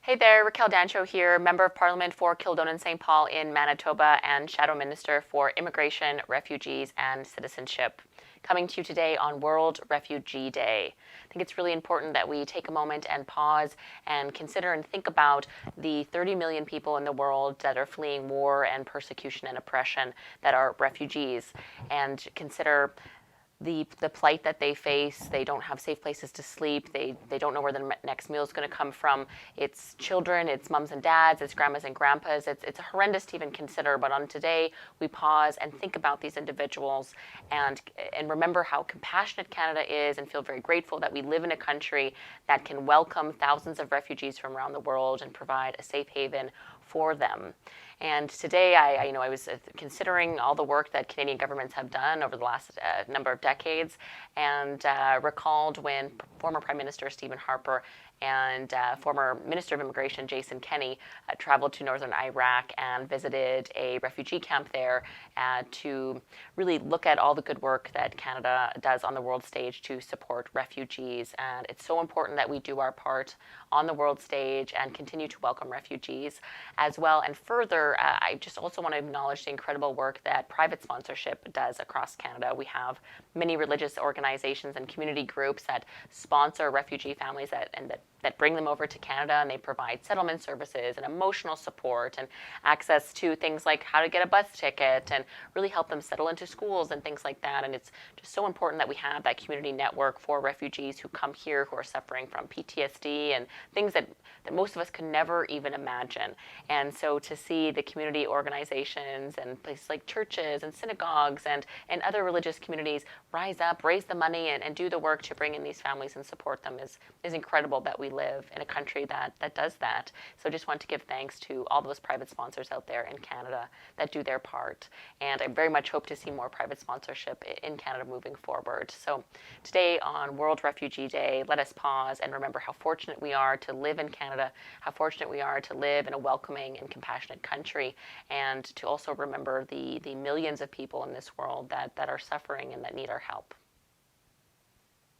Hey there, Raquel Dancho here, Member of Parliament for Kildonan St. Paul in Manitoba and Shadow Minister for Immigration, Refugees and Citizenship. Coming to you today on World Refugee Day. I think it's really important that we take a moment and pause and consider and think about the 30 million people in the world that are fleeing war and persecution and oppression that are refugees, and consider the plight that they face. They don't have safe places to sleep. They don't know where the next meal is going to come from. It's children, it's mums and dads, it's grandmas and grandpas. It's horrendous to even consider. But on today, we pause and think about these individuals and remember how compassionate Canada is, and feel very grateful that we live in a country that can welcome thousands of refugees from around the world and provide a safe haven for them. And today, I was considering all the work that Canadian governments have done over the last number of decades, and recalled when former Prime Minister Stephen Harper and former Minister of Immigration Jason Kenney traveled to northern Iraq and visited a refugee camp there to really look at all the good work that Canada does on the world stage to support refugees. And it's so important that we do our part on the world stage and continue to welcome refugees as well. And further, I just also want to acknowledge the incredible work that private sponsorship does across Canada. We have many religious organizations and community groups that sponsor refugee families that bring them over to Canada, and they provide settlement services and emotional support and access to things like how to get a bus ticket and really help them settle into schools and things like that. And it's just so important that we have that community network for refugees who come here who are suffering from PTSD and things that most of us could never even imagine. And so to see the community organizations and places like churches and synagogues and other religious communities rise up, raise the money, and do the work to bring in these families and support them is incredible that we live in a country that does that. So just want to give thanks to all those private sponsors out there in Canada that do their part. And I very much hope to see more private sponsorship in Canada moving forward. So today on World Refugee Day, let us pause and remember how fortunate we are to live in Canada, how fortunate we are to live in a welcoming and compassionate country, and to also remember the millions of people in this world that are suffering and that need our help.